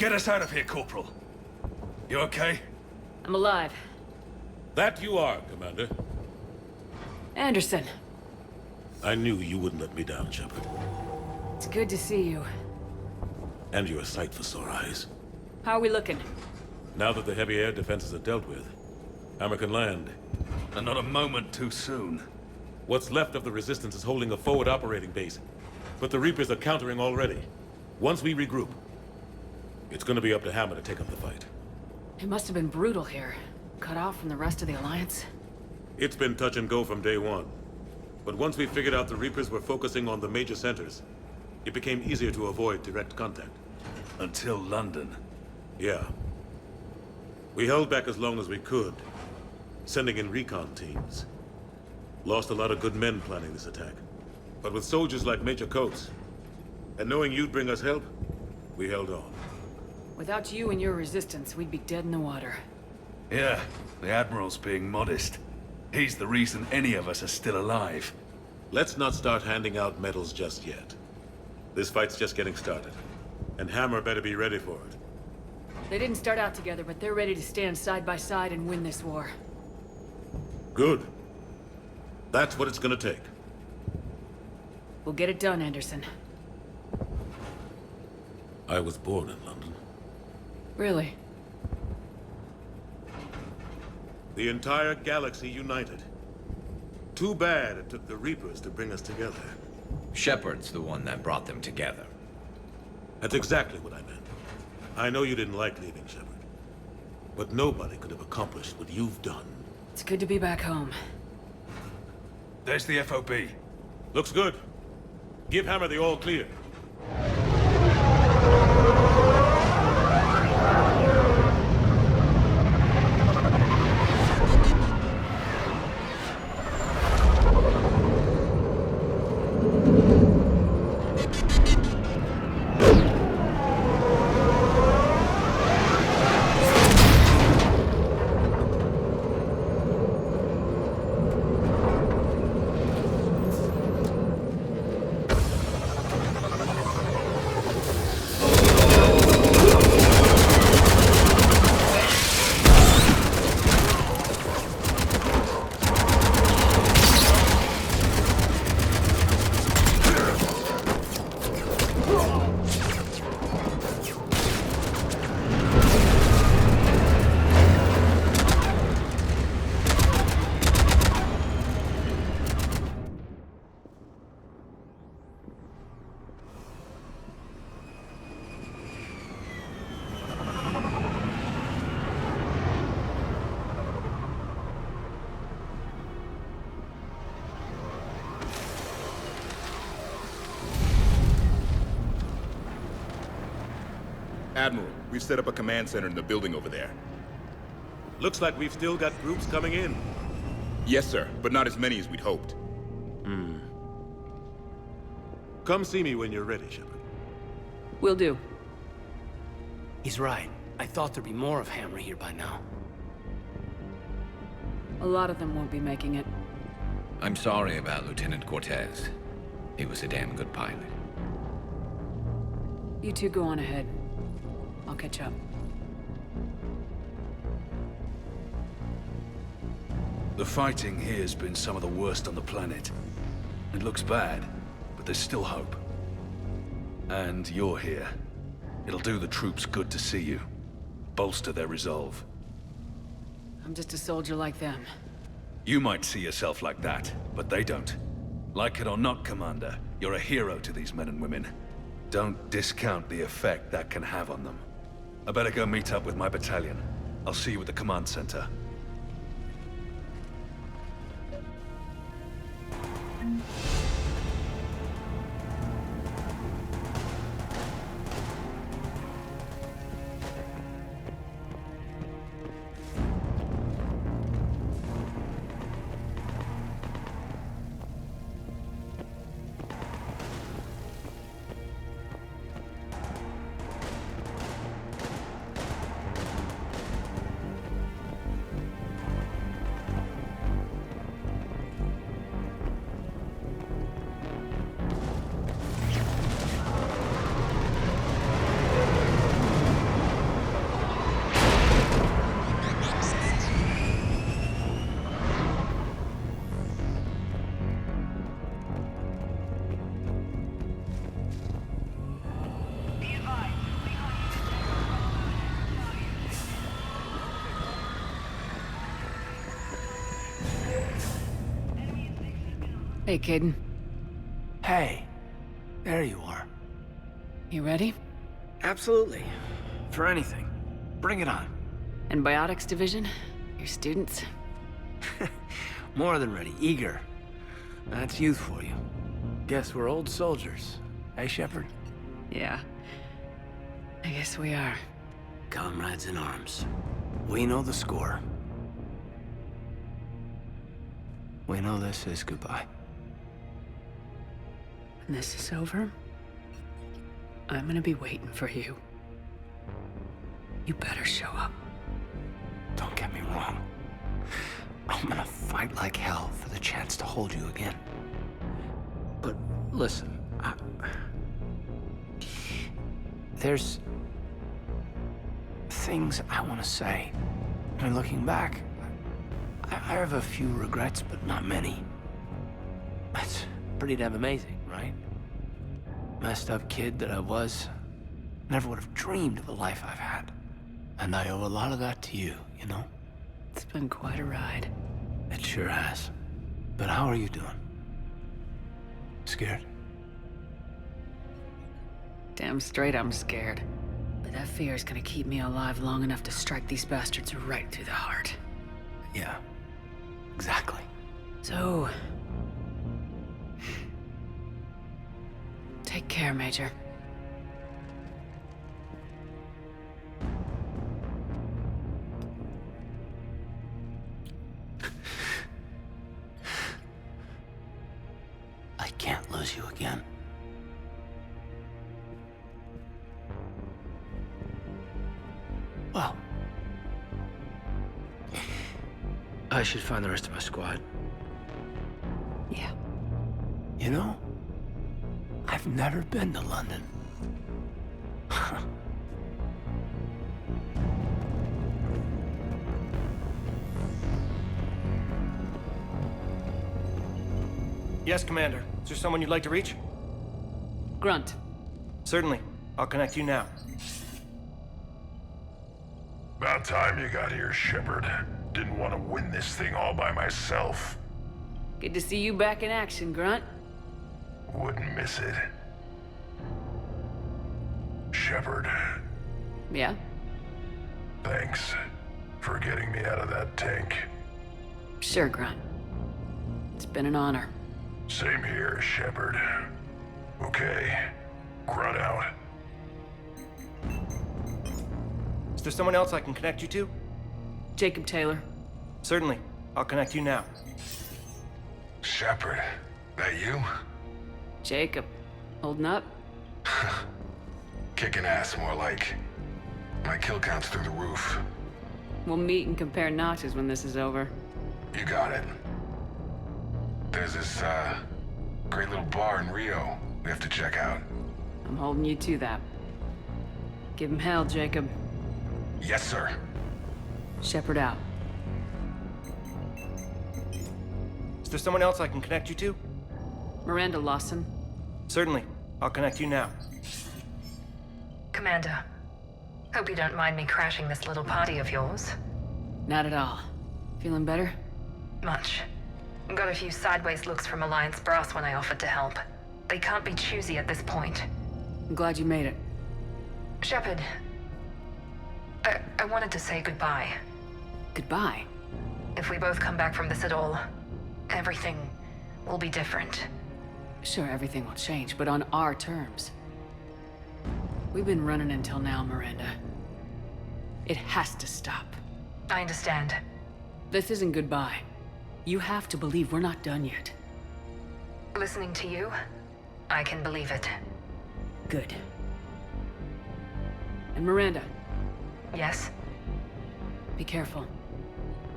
Get us out of here, Corporal. You okay? I'm alive. That you are, Commander. Anderson, I knew you wouldn't let me down, Shepard. it's good to see you. And you're a sight for sore eyes. How are we looking? Now that the heavy air defenses are dealt with, Hammer can land. And not a moment too soon. What's left of the Resistance is holding a forward operating base, but the Reapers are countering already. Once we regroup, it's gonna be up to Hammer to take up the fight. It must have been brutal here. Cut off from the rest of the Alliance. It's been touch and go from day one. But once we figured out the Reapers were focusing on the major centers, it became easier to avoid direct contact. Until London. Yeah. We held back as long as we could, sending in recon teams. Lost a lot of good men planning this attack. But with soldiers like Major Coates, and knowing you'd bring us help, we held on. Without you and your resistance, we'd be dead in the water. Yeah, the Admiral's being modest. He's the reason any of us are still alive. Let's not start handing out medals just yet. This fight's just getting started, and Hammer better be ready for it. They didn't start out together, but they're ready to stand side by side and win this war. Good. That's what it's gonna take. We'll get it done, Anderson. I was born in London. Really? The entire galaxy united. Too bad it took the Reapers to bring us together. Shepard's the one that brought them together. That's exactly what I meant. I know you didn't like leaving, Shepard. But nobody could have accomplished what you've done. It's good to be back home. There's the FOB. Looks good. Give Hammer the all clear. Admiral, we've set up a command center in the building over there. Looks like we've still got groups coming in. Yes, sir, but not as many as we'd hoped. Come see me when you're ready, Shepard. Will do. He's right. I thought there'd be more of Hammer here by now. A lot of them won't be making it. I'm sorry about Lieutenant Cortez. He was a damn good pilot. You two go on ahead. I'll catch up. The fighting here's been some of the worst on the planet. It looks bad, but there's still hope. And you're here. It'll do the troops good to see you. Bolster their resolve. I'm just a soldier like them. You might see yourself like that, but they don't. Like it or not, Commander, you're a hero to these men and women. Don't discount the effect that can have on them. I better go meet up with my battalion. I'll see you at the command center. Hey, Caden. Hey, there you are. You ready? Absolutely. For anything. Bring it on. Antibiotics division? Your students? More than ready, eager. That's youth for you. Guess we're old soldiers. Hey, Shepard? Yeah. I guess we are. Comrades in arms. We know the score. We know this is goodbye. When this is over, I'm gonna be waiting for you. You better show up. Don't get me wrong. I'm gonna fight like hell for the chance to hold you again. But listen, there's things I want to say. I mean, looking back, I have a few regrets, but not many. That's pretty damn amazing, right? Messed up kid that I was, never would have dreamed of the life I've had. And I owe a lot of that to you, you know? It's been quite a ride. It sure has. But how are you doing? Scared? Damn straight I'm scared. But that fear is gonna keep me alive long enough to strike these bastards right through the heart. Yeah, exactly. So... take care, Major. I can't lose you again. Well, I should find the rest of my squad. Yeah. You know, I've never been to London. Yes, Commander. Is there someone you'd like to reach? Grunt. Certainly. I'll connect you now. About time you got here, Shepard. Didn't want to win this thing all by myself. Good to see you back in action, Grunt. Wouldn't miss it. Shepard, Yeah? thanks for getting me out of that tank. Sure, Grunt. It's been an honor. Same here, Shepard. Okay, Grunt out. Is there someone else I can connect you to? Jacob Taylor. Certainly. I'll connect you now. Shepard, that you? Jacob. Holding up? Kicking ass, more like. My kill count's through the roof. We'll meet and compare notches when this is over. You got it. There's this, great little bar in Rio we have to check out. I'm holding you to that. Give him hell, Jacob. Yes, sir. Shepard out. Is there someone else I can connect you to? Miranda Lawson. Certainly. I'll connect you now. Commander, hope you don't mind me crashing this little party of yours. Not at all. Feeling better? Much. Got a few sideways looks from Alliance brass when I offered to help. They can't be choosy at this point. I'm glad you made it. Shepard, I wanted to say goodbye. Goodbye. If we both come back from this at all, everything will be different. Sure, everything will change, but on our terms. We've been running until now, Miranda. It has to stop. I understand. This isn't goodbye. You have to believe we're not done yet. Listening to you, I can believe it. Good. And Miranda, Yes, be careful.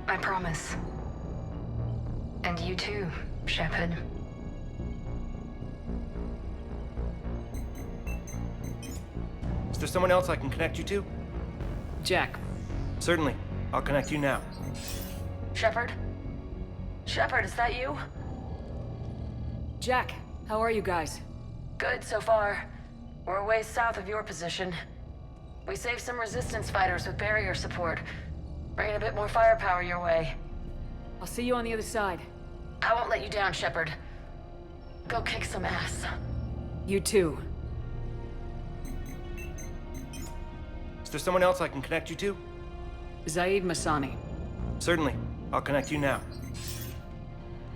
I promise. And you too, Shepard. Is there someone else I can connect you to? Jack. Certainly. I'll connect you now. Shepard? Shepard, is that you? Jack, how are you guys? Good so far. We're a ways south of your position. We saved some resistance fighters with barrier support. Bringing a bit more firepower your way. I'll see you on the other side. I won't let you down, Shepard. Go kick some ass. You too. Is there someone else I can connect you to? Zaid Masani. Certainly. I'll connect you now.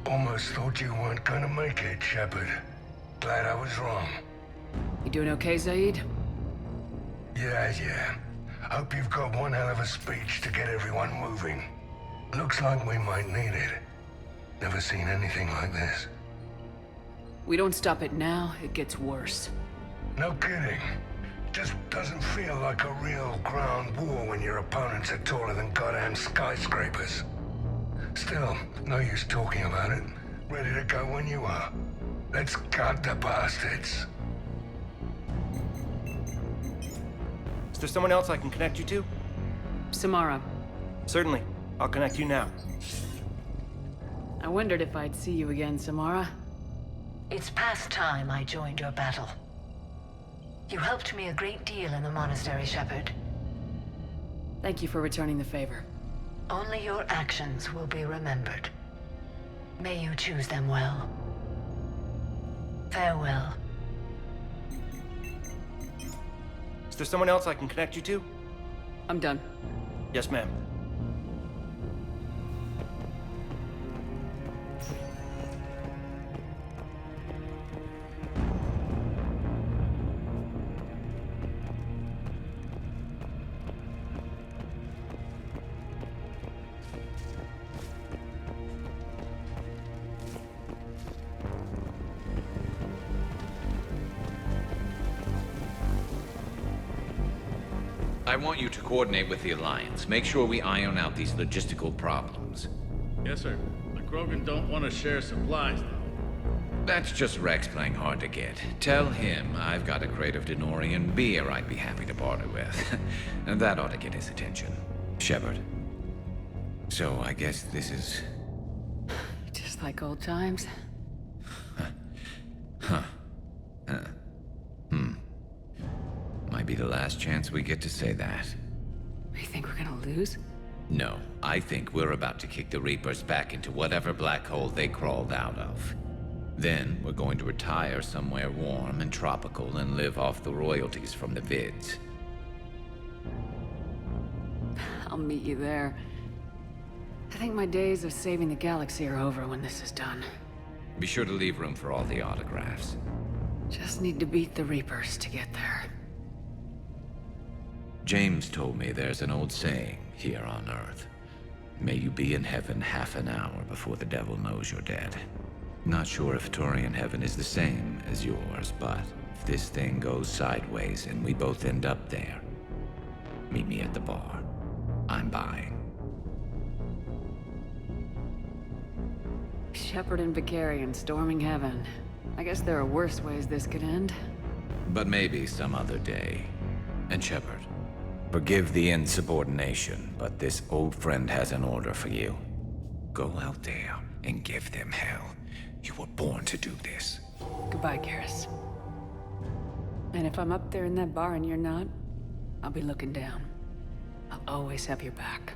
Almost thought you weren't gonna make it, Shepard. Glad I was wrong. You doing okay, Zaid? Yeah. Hope you've got one hell of a speech to get everyone moving. Looks like we might need it. Never seen anything like this. We don't stop it now, it gets worse. No kidding. Just doesn't feel like a real ground war when your opponents are taller than goddamn skyscrapers. Still, no use talking about it. Ready to go when you are. Let's gut the bastards. Is there someone else I can connect you to? Samara. Certainly. I'll connect you now. I wondered if I'd see you again, Samara. It's past time I joined your battle. You helped me a great deal in the monastery, Shepard. Thank you for returning the favor. Only your actions will be remembered. May you choose them well. Farewell. Is there someone else I can connect you to? I'm done. Yes, ma'am. I want you to coordinate with the Alliance. Make sure we iron out these logistical problems. Yes, sir. The Krogan don't want to share supplies, though. That's just Rex playing hard to get. Tell him I've got a crate of Denorian beer I'd be happy to barter with. And that ought to get his attention. Shepard. So I guess this is... Just like old times. Might be the last chance we get to say that. You think we're gonna lose? No, I think we're about to kick the Reapers back into whatever black hole they crawled out of. Then we're going to retire somewhere warm and tropical and live off the royalties from the vids. I'll meet you there. I think my days of saving the galaxy are over when this is done. Be sure to leave room for all the autographs. Just need to beat the Reapers to get there. James told me there's an old saying here on Earth. May you be in heaven half an hour before the devil knows you're dead. Not sure if Turian heaven is the same as yours, but if this thing goes sideways and we both end up there, meet me at the bar. I'm buying. Shepard and Vicarian storming heaven. I guess there are worse ways this could end. But maybe some other day. And Shepard, forgive the insubordination, but this old friend has an order for you. Go out there and give them hell. You were born to do this. Goodbye, Garrus. And if I'm up there in that bar and you're not, I'll be looking down. I'll always have your back.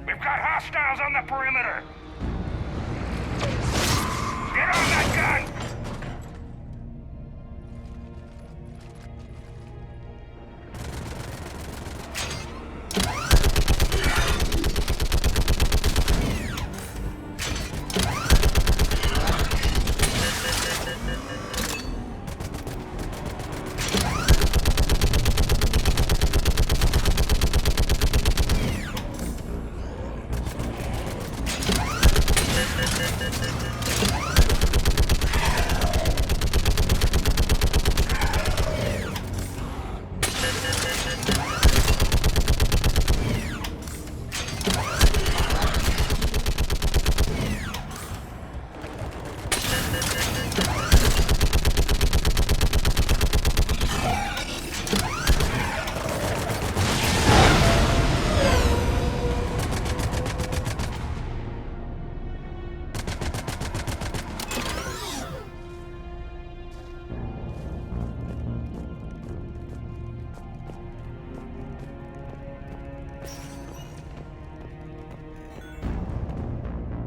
We've got hostiles on the perimeter! Get on that gun!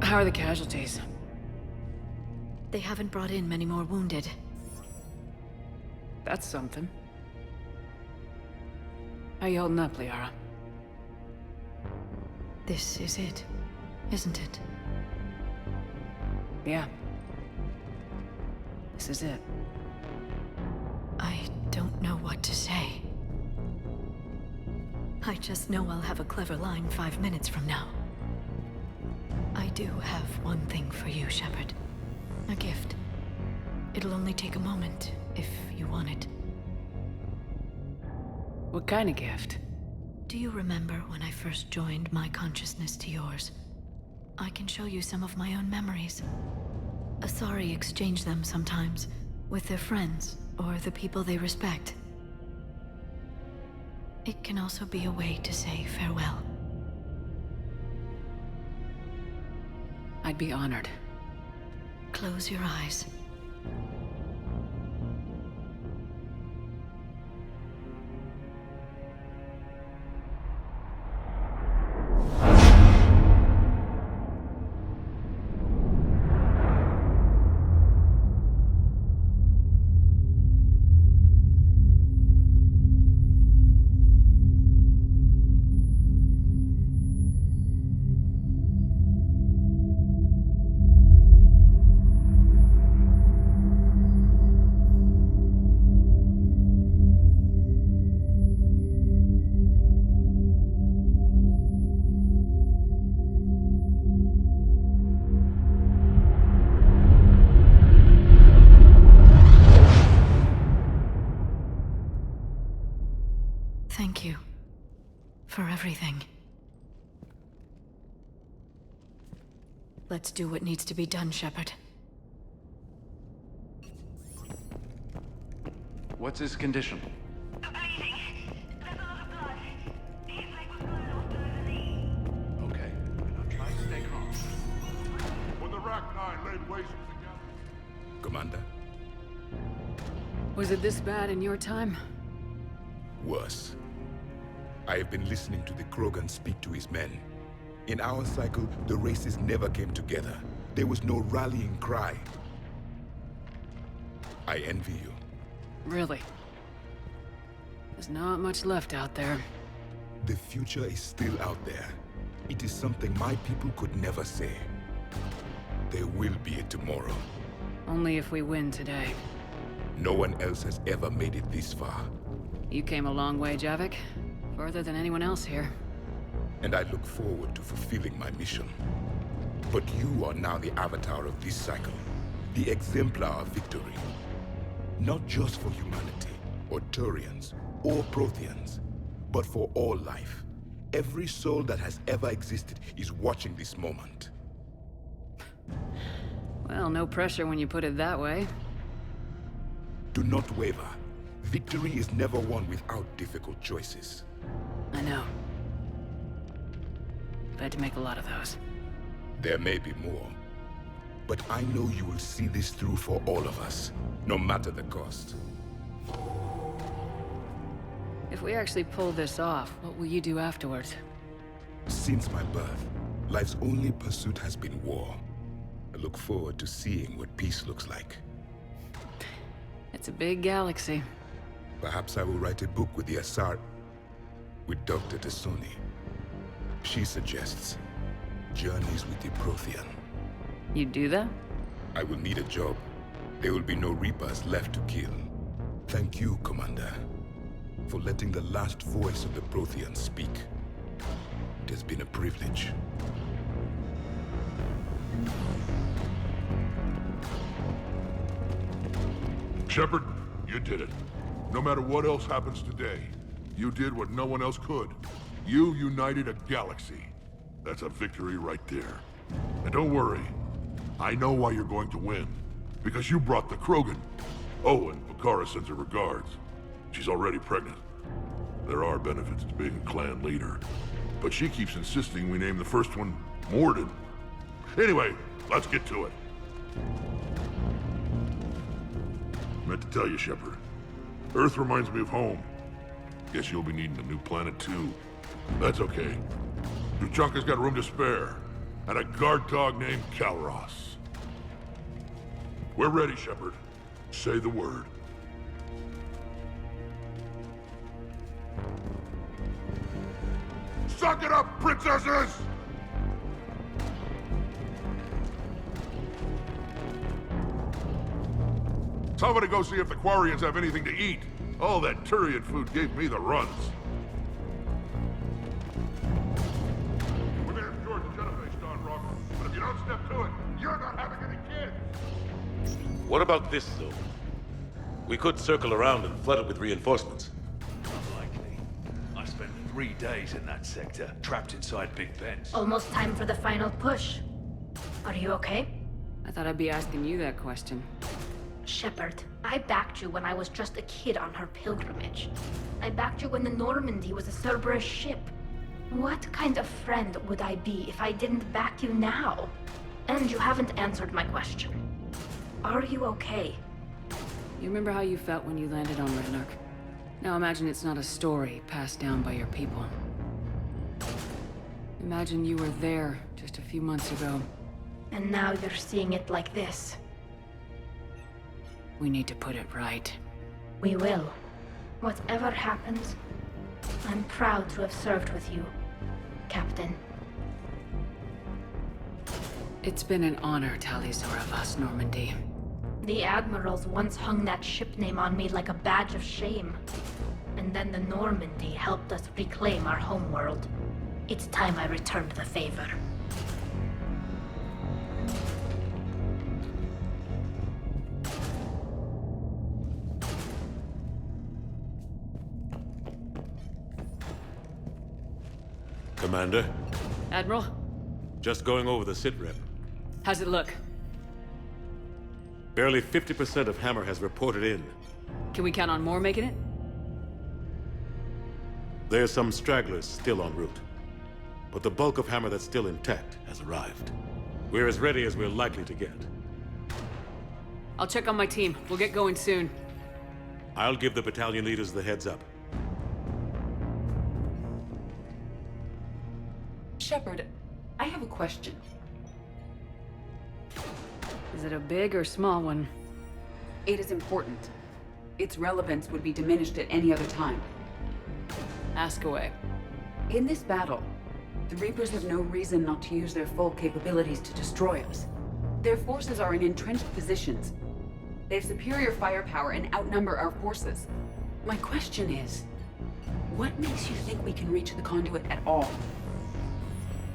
How are the casualties? They haven't brought in many more wounded. That's something. How you holding up, Liara? This is it, isn't it? Yeah. This is it. I don't know what to say. I just know I'll have a clever line 5 minutes from now. I do have one thing for you, Shepard. A gift. It'll only take a moment, if you want it. What kind of gift? Do you remember when I first joined my consciousness to yours? I can show you some of my own memories. Asari exchange them sometimes, with their friends, or the people they respect. It can also be a way to say farewell. I'd be honored. Close your eyes. Thank you for everything. Let's do what needs to be done, Shepard. What's his condition? Okay. Now try to stay calm. When the Rachni laid waste to the galaxy. Commander? Was it this bad in your time? Worse. I have been listening to the Krogan speak to his men. In our cycle, the races never came together. There was no rallying cry. I envy you. Really? There's not much left out there. The future is still out there. It is something my people could never say. There will be a tomorrow. Only if we win today. No one else has ever made it this far. You came a long way, Javik. Further than anyone else here. And I look forward to fulfilling my mission. But you are now the avatar of this cycle. The exemplar of victory. Not just for humanity, or Turians, or Protheans, but for all life. Every soul that has ever existed is watching this moment. Well, no pressure when you put it that way. Do not waver. Victory is never won without difficult choices. I know. I've had to make a lot of those. There may be more. But I know you will see this through for all of us, no matter the cost. If we actually pull this off, what will you do afterwards? Since my birth, life's only pursuit has been war. I look forward to seeing what peace looks like. It's a big galaxy. Perhaps I will write a book with the Asari, with Dr. T'Soni. She suggests journeys with the Prothean. You'd do that? I will need a job. There will be no Reapers left to kill. Thank you, Commander, for letting the last voice of the Prothean speak. It has been a privilege. Shepard, you did it. No matter what else happens today, you did what no one else could. You united a galaxy. That's a victory right there. And don't worry, I know why you're going to win. Because you brought the Krogan. Oh, and Bakara sends her regards. She's already pregnant. There are benefits to being a clan leader. But she keeps insisting we name the first one Mordin. Anyway, let's get to it. Meant to tell you, Shepard. Earth reminds me of home. Guess you'll be needing a new planet too. That's okay. Tuchanka's got room to spare. and a guard dog named Kalros. We're ready, Shepard. Say the word. Suck it up, princesses! Somebody go see if the Quarians have anything to eat. All that Turian food gave me the runs. We may have George and Jennifer, Don Rocker, but if you don't step to it, you're not having any kids! What about this, though? We could circle around and flood it with reinforcements. Unlikely. I spent 3 days in that sector, trapped inside Big Ben's. Almost time for the final push. Are you okay? I thought I'd be asking you that question. Shepard, I backed you when I was just a kid on her pilgrimage. I backed you when the Normandy was a Cerberus ship. What kind of friend would I be if I didn't back you now? And you haven't answered my question. Are you okay? You remember how you felt when you landed on Renark? Now imagine it's not a story passed down by your people. Imagine you were there just a few months ago. And now you're seeing it like this. We need to put it right. We will. Whatever happens, I'm proud to have served with you, Captain. It's been an honor, Tali'Zorah Vas Normandy. The Admirals once hung that ship name on me like a badge of shame. And then the Normandy helped us reclaim our homeworld. It's time I returned the favor. Commander? Admiral? Just going over the sitrep. How's it look? Barely 50% of Hammer has reported in. Can we count on more making it? There's some stragglers still en route. But the bulk of Hammer that's still intact has arrived. We're as ready as we're likely to get. I'll check on my team. We'll get going soon. I'll give the battalion leaders the heads up. Shepard, I have a question. Is it a big or small one? It is important. Its relevance would be diminished at any other time. Ask away. In this battle, the Reapers have no reason not to use their full capabilities to destroy us. Their forces are in entrenched positions. They have superior firepower and outnumber our forces. My question is, what makes you think we can reach the conduit at all?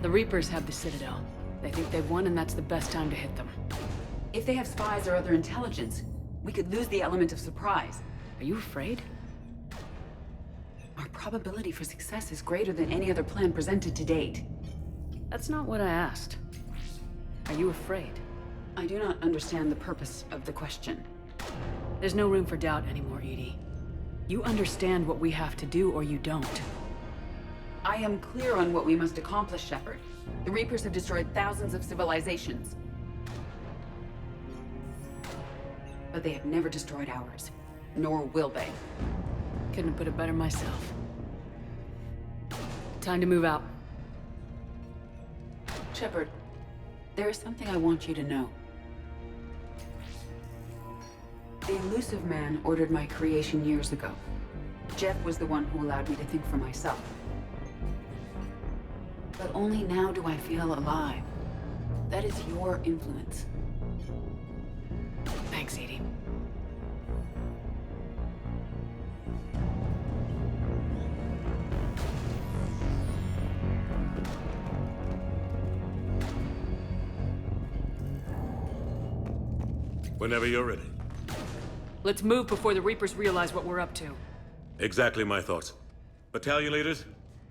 The Reapers have the Citadel. They think they've won, and that's the best time to hit them. If they have spies or other intelligence, we could lose the element of surprise. Are you afraid? Our probability for success is greater than any other plan presented to date. That's not what I asked. Are you afraid? I do not understand the purpose of the question. There's no room for doubt anymore, EDI. You understand what we have to do, or you don't. I am clear on what we must accomplish, Shepard. The Reapers have destroyed thousands of civilizations. But they have never destroyed ours. Nor will they. Couldn't have put it better myself. Time to move out. Shepard, there is something I want you to know. The Illusive Man ordered my creation years ago. Jeff was the one who allowed me to think for myself. But only now do I feel alive. That is your influence. Thanks, EDI. Whenever you're ready. Let's move before the Reapers realize what we're up to. Exactly my thoughts. Battalion leaders,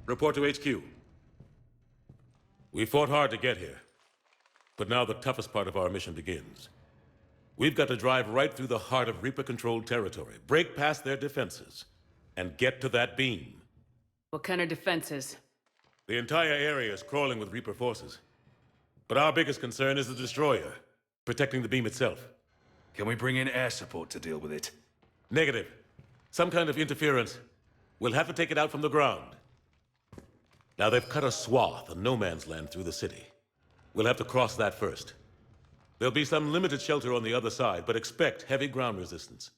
report to HQ. We fought hard to get here. But now the toughest part of our mission begins. We've got to drive right through the heart of Reaper-controlled territory, break past their defenses, and get to that beam. What kind of defenses? The entire area is crawling with Reaper forces. But our biggest concern is the destroyer, protecting the beam itself. Can we bring in air support to deal with it? Negative. Some kind of interference. We'll have to take it out from the ground. Now they've cut a swath of no man's land through the city. We'll have to cross that first. There'll be some limited shelter on the other side, but expect heavy ground resistance.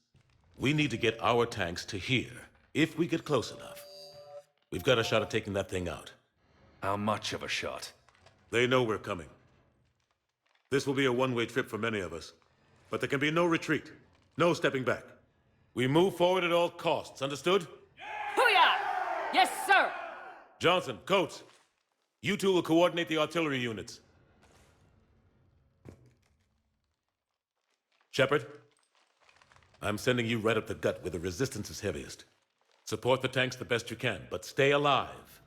We need to get our tanks to here, if we get close enough. We've got a shot at taking that thing out. How much of a shot? They know we're coming. This will be a one-way trip for many of us. But there can be no retreat. No stepping back. We move forward at all costs, understood? Hoo-yah! Yes, sir! Johnson, Coates, you two will coordinate the artillery units. Shepard, I'm sending you right up the gut where the resistance is heaviest. Support the tanks the best you can, but stay alive.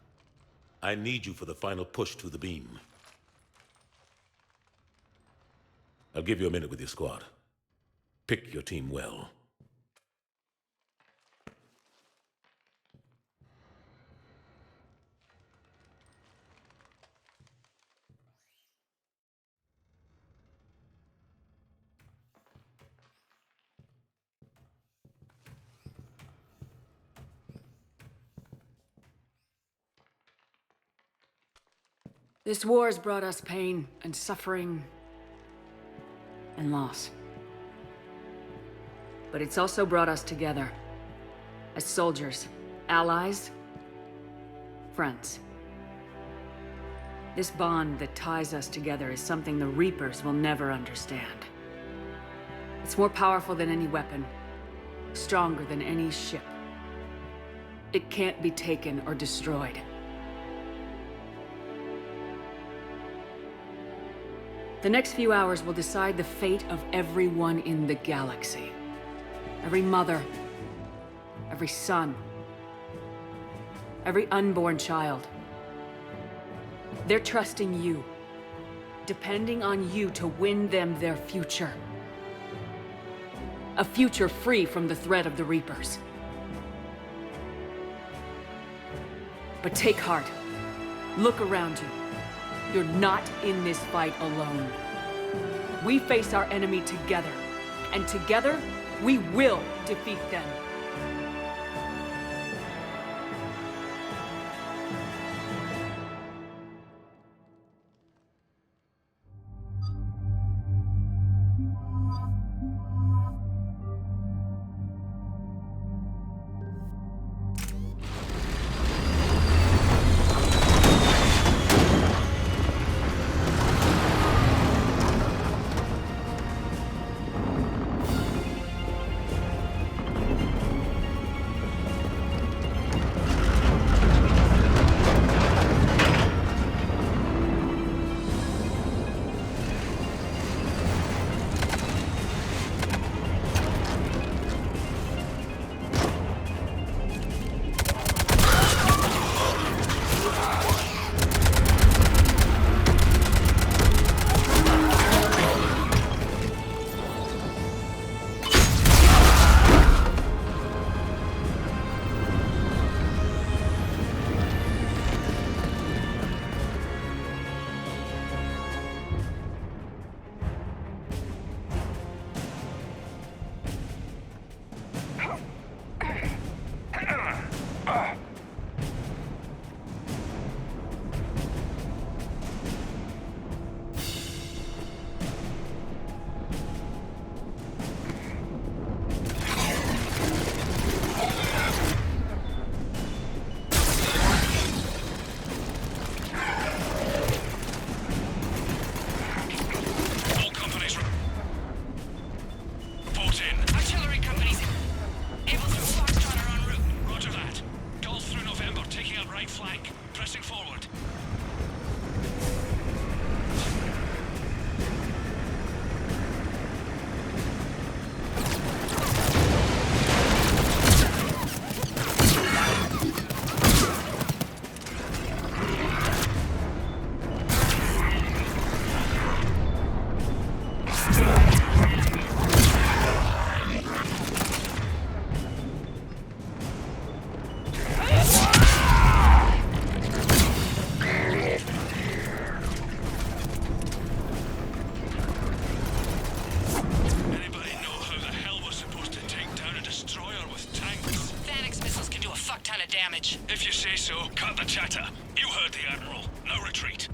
I need you for the final push to the beam. I'll give you a minute with your squad. Pick your team well. This war has brought us pain and suffering and loss. But it's also brought us together as soldiers, allies, friends. This bond that ties us together is something the Reapers will never understand. It's more powerful than any weapon, stronger than any ship. It can't be taken or destroyed. The next few hours will decide the fate of everyone in the galaxy. Every mother, every son, every unborn child. They're trusting you, depending on you to win them their future. A future free from the threat of the Reapers. But take heart. Look around you. You're not in this fight alone. We face our enemy together, and together, we will defeat them. If you say so, cut the chatter. You heard the Admiral. No retreat.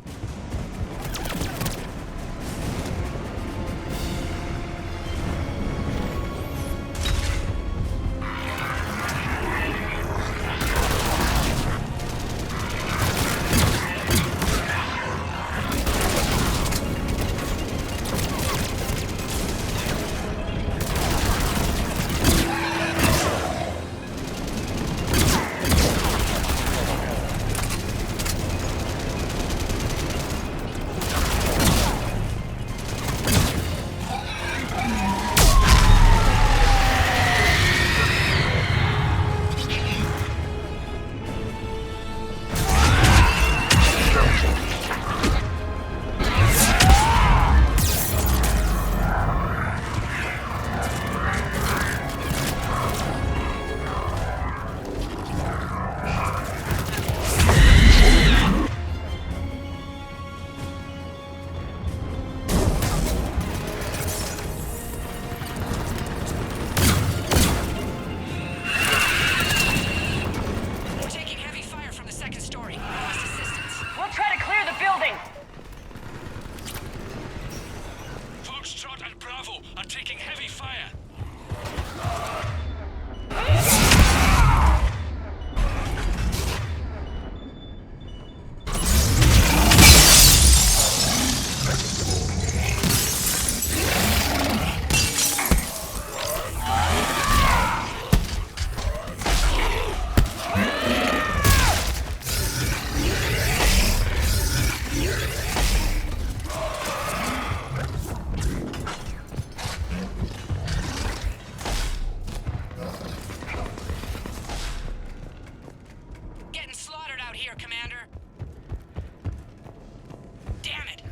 here, Commander. Damn it!